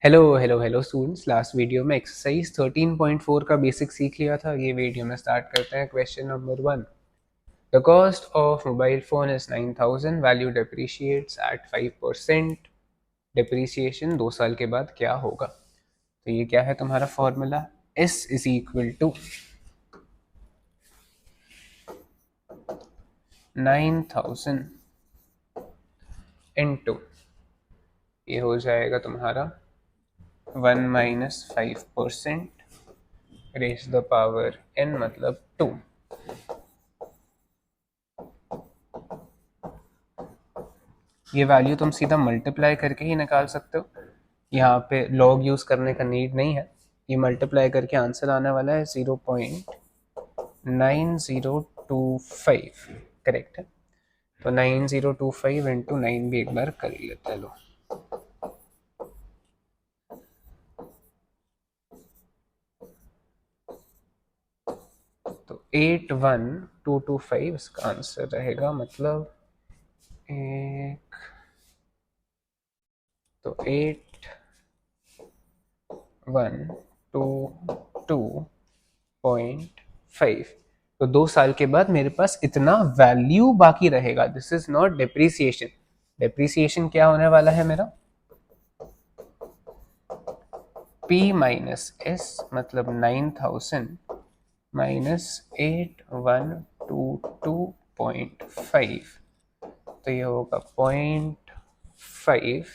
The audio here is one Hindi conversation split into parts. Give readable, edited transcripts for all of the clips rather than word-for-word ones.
Hello hello hello students, last video में एक्सरसाइज 13.4 का बेसिक सीख लिया था। ये वीडियो में स्टार्ट करते हैं। Question number 1। The cost of mobile phone is 9000, value depreciates at 5%। Depreciation 2 साल के बाद क्या होगा? तो ये क्या है तुम्हारा formula? S is equal to 9000 into, ये हो जाएगा तुम्हारा 1 - 5% रेज द पावर n, मतलब 2। ये वैल्यू तुम सीधा मल्टीप्लाई करके ही निकाल सकते हो। यहाँ पे लॉग यूज करने का नीड नहीं है। ये मल्टीप्लाई करके आंसर आने वाला है 0.9025। करेक्ट है। तो 9025 इंटू 9 भी एक बार कर ही लेते हैं। लो, तो 81225 इसका आंसर रहेगा। मतलब एक, तो 8122.5। तो 2 साल के बाद मेरे पास इतना वैल्यू बाकी रहेगा। This is not depreciation. Depreciation क्या होने वाला है मेरा? P माइनस एस, मतलब 9000 माइनस 8122.5। तो ये होगा 0.5।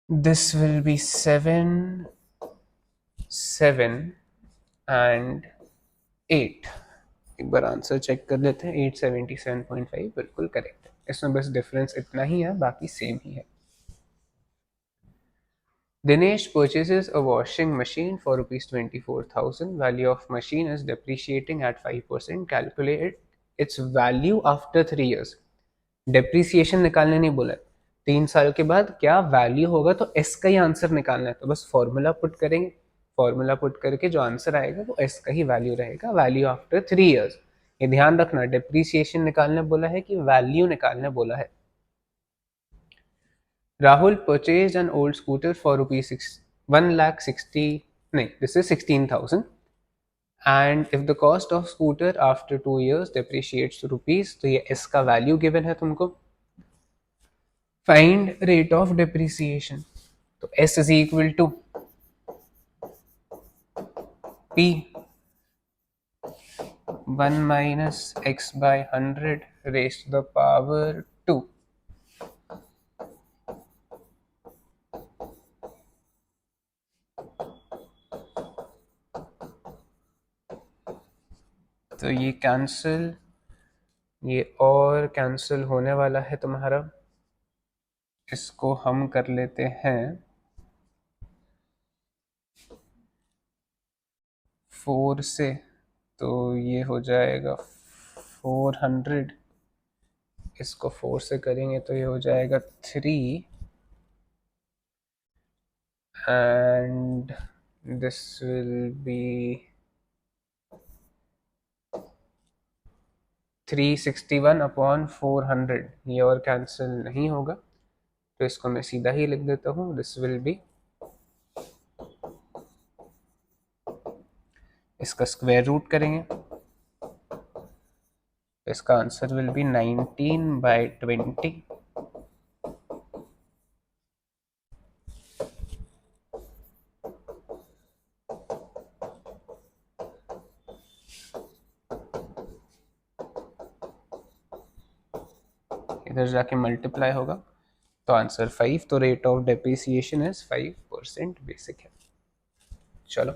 This will be 7 and 8। एक बार आंसर चेक कर लेते हैं। 877.5 बिल्कुल करेक्ट है। इसमें बस डिफरेंस इतना ही है, बाकी सेम ही है। Dinesh purchases a washing machine for rupees 24,000. Value of machine is depreciating at 5%. Calculate its value after 3 years. Depreciation निकालने नहीं बोला है। 3 साल के बाद क्या वैल्यू होगा, तो एस का ही आंसर निकालना है। तो बस फॉर्मूला पुट करेंगे। फॉर्मूला पुट करके जो आंसर आएगा वो एस का ही वैल्यू रहेगा। Value after 3 years. ये ध्यान रखना, डेप्रिसिएशन निकालने बोला है कि वैल्यू निकालने बोला है। Rahul purchased an old scooter for rupees 1,60,000. No, this is 16,000. And if the cost of scooter after 2 years depreciates to rupees, तो ये S का वैल्यू गिवन है तुमको। Find rate of depreciation. तो S is equal to P 1 - x/100 raised to the power 2। तो ये कैंसिल, ये और कैंसिल होने वाला है तुम्हारा। इसको हम कर लेते हैं 4 से। तो ये हो जाएगा 400। इसको 4 से करेंगे तो ये हो जाएगा 3। And this will be 361/400। ये और कैंसिल नहीं होगा, तो इसको मैं सीधा ही लिख देता हूँ। दिस विल बी, इसका स्क्वायर रूट करेंगे तो इसका आंसर विल बी 19/20। इधर जाके मल्टीप्लाई होगा तो आंसर 5। तो rate of depreciation is 5%। Basic है। चलो,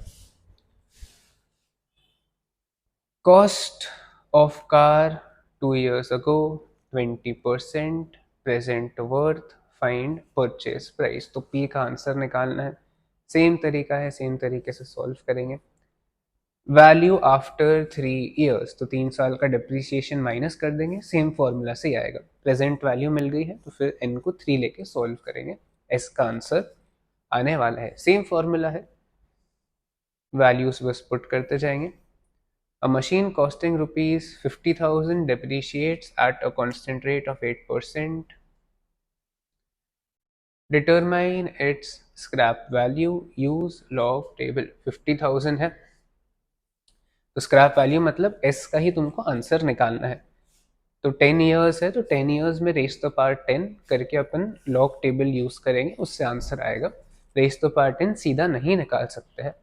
cost of car 2 years ago 20%। Present worth, find purchase price. तो पी का आंसर निकालना है। सेम तरीका है, सेम तरीके से सॉल्व करेंगे। वैल्यू आफ्टर 3 years, तो 3 साल का डिप्रिसिएशन माइनस कर देंगे। सेम फॉर्मूला से ही आएगा। प्रेजेंट वैल्यू मिल गई है तो फिर एन को 3 लेके सॉल्व करेंगे। एस का आंसर आने वाला है। सेम फॉर्मूला है, वैल्यूज बस पुट करते जाएंगे। A machine costing rupees 50,000 depreciates at a constant rate of 8%. Determine its scrap value, use log table. 50,000 है तो स्क्रैप वैल्यू मतलब एस का ही तुमको आंसर निकालना है। तो 10 ईयर्स है तो 10 ईयर्स में रेस द पावर 10 करके अपन लॉग टेबल यूज करेंगे, उससे आंसर आएगा। रेस द पावर 10 सीधा नहीं निकाल सकते हैं।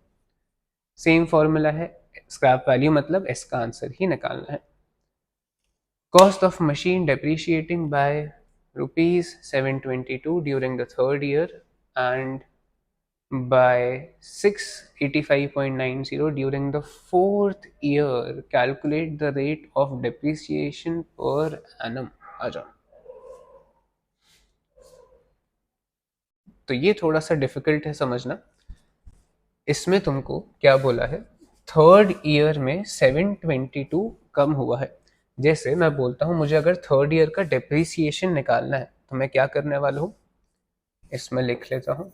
सेम फॉर्मूला है, स्क्रैप वैल्यू मतलब एस का आंसर ही निकालना है। Cost of machine depreciating by rupees 722 during the third year and by 685.90 during the fourth year. Calculate the rate of depreciation per annum. आ जाओ। तो ये थोड़ा सा डिफिकल्ट है समझना। इसमें तुमको क्या बोला है, थर्ड ईयर में 722 कम हुआ है। जैसे मैं बोलता हूँ मुझे अगर थर्ड ईयर का डेप्रिसिएशन निकालना है तो मैं क्या करने वाला हूँ, इसमें लिख लेता हूँ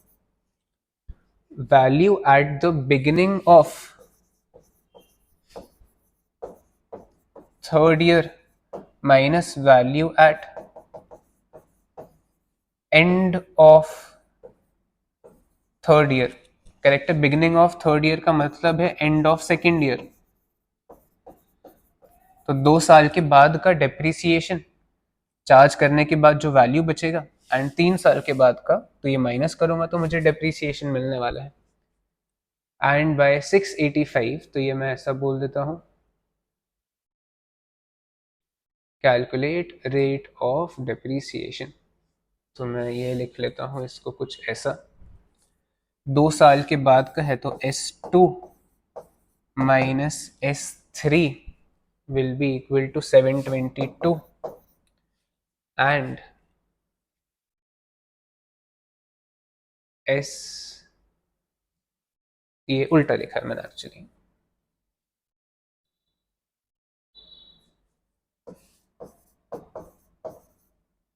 value at the beginning of third year minus value at end of third year. Correct है, बिगिनिंग ऑफ थर्ड ईयर का मतलब है एंड ऑफ सेकेंड ईयर। तो 2 साल के बाद का डेप्रिसिएशन चार्ज करने के बाद जो वैल्यू बचेगा, एंड 3 साल के बाद का, तो ये माइनस करूंगा तो मुझे डेप्रिसिएशन मिलने वाला है। एंड बाय 685, तो ये मैं ऐसा बोल देता हूँ, कैलकुलेट रेट ऑफ डेप्रिसिएशन। तो मैं ये लिख लेता हूँ इसको कुछ ऐसा, 2 साल के बाद का है तो S2 minus S3 will be equal to 722 and S, ये उल्टा लिखा है मैंने actually,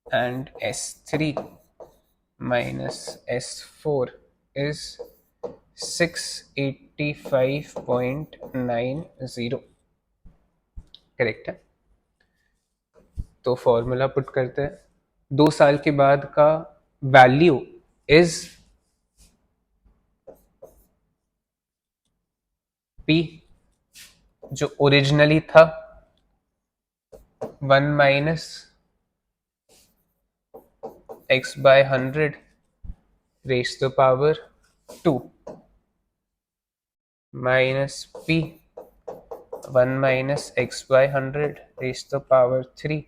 and S3 minus S4 is 685.90। Correct है। तो फॉर्मूला पुट करते हैं, 2 साल के बाद का वैल्यू इज P जो ओरिजिनली था 1 minus x by 100 raise the power 2 minus P 1 minus x by 100 raise the power 3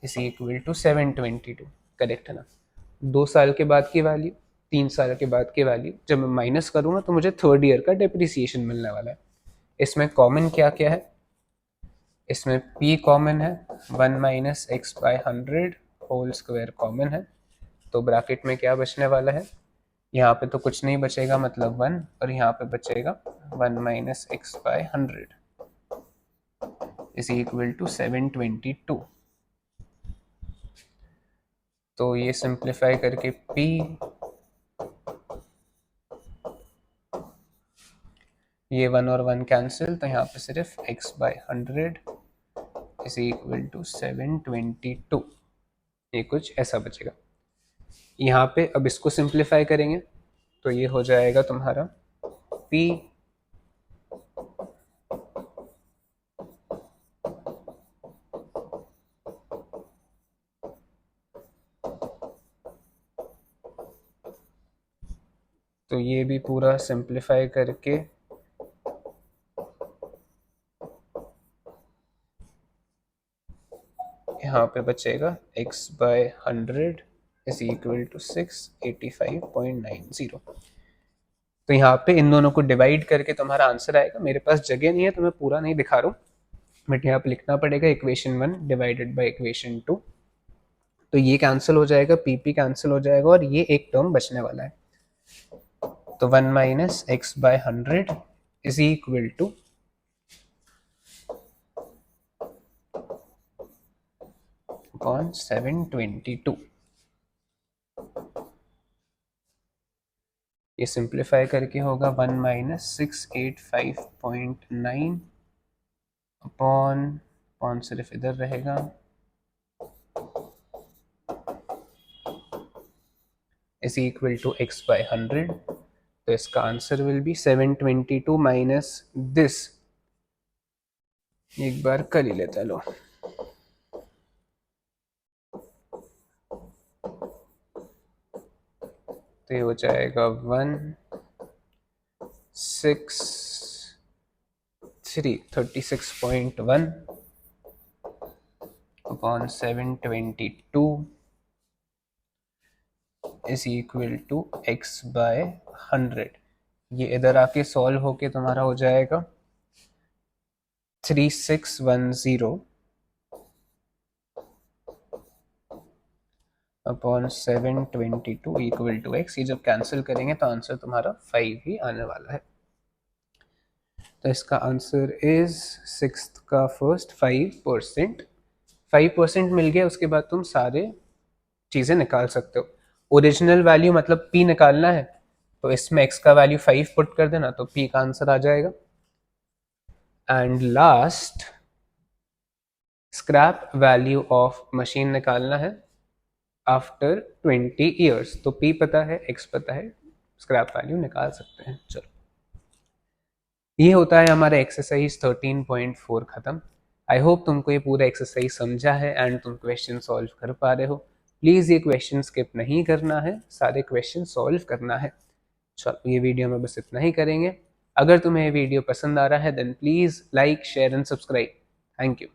is equal to 722। Correct है ना। 2 साल के बाद की वैल्यू, 3 साल के बाद की वैल्यू जब मैं माइनस करूंगा तो मुझे थर्ड ईयर का डेप्रिसिएशन मिलने वाला है। इसमें कॉमन क्या क्या है, इसमें p कॉमन है, 1 minus x by 100 whole square common है। तो ब्रैकेट में क्या बचने वाला है, यहाँ पे तो कुछ नहीं बचेगा मतलब 1, और यहाँ पे बचेगा 1 minus x by 100 is equal to 722। तो ये सिंप्लीफाई करके p, ये 1 और 1 कैंसिल, तो यहाँ पे सिर्फ x by 100 is equal to 722। ये कुछ ऐसा बचेगा। यहाँ पे अब इसको सिंप्लीफाई करेंगे तो ये हो जाएगा तुम्हारा p तो ये भी पूरा सिंप्लीफाई करके यहाँ पे बचेगा x by 100 is equal to 685.90। तो यहाँ पे इन दोनों को डिवाइड करके तुम्हारा आंसर आएगा। मेरे पास जगह नहीं है तो मैं पूरा नहीं दिखा रहा हूँ, बट यहाँ पे लिखना पड़ेगा इक्वेशन 1 डिवाइडेड बाय इक्वेशन 2। तो ये कैंसिल हो जाएगा, पीपी कैंसिल हो जाएगा और ये एक टर्म बचने वाला है। तो 1 minus x by 100 is equal to upon 722। ये सिंप्लीफाई करके होगा 1 माइनस 685.9 अपॉन, अपॉन सिर्फ इधर रहेगा, is equal to x by 100। तो इसका answer will be 722 minus this. एक बार कर ही लेते हैं, लो। तो ये हो जाएगा 36.1 upon 722 is equal to x by 100। ये इधर आके सॉल्व होके तुम्हारा हो जाएगा 3610 अपॉन 722 इक्वल टू x। ये जब कैंसिल करेंगे तो आंसर तुम्हारा 5 ही आने वाला है। तो इसका आंसर इज सिक्स्थ का फर्स्ट 5%। 5% मिल गया, उसके बाद तुम सारे चीज़ें निकाल सकते हो। ओरिजिनल वैल्यू मतलब p निकालना है, तो इसमें x का वैल्यू 5 पुट कर देना, तो p का आंसर आ जाएगा। And last scrap value of machine निकालना है आफ्टर 20 ईयर्स। तो p पता है, x पता है, स्क्रैप वैल्यू निकाल सकते हैं। चलो, ये होता है हमारा एक्सरसाइज 13.4 खत्म। आई होप तुमको ये पूरा एक्सरसाइज समझा है एंड तुम क्वेश्चन सॉल्व कर पा रहे हो। प्लीज़ ये क्वेश्चन स्किप नहीं करना है, सारे क्वेश्चन सॉल्व करना है। चलो, ये वीडियो में बस इतना ही करेंगे। अगर तुम्हें ये वीडियो पसंद आ रहा है then please like share and subscribe. Thank you.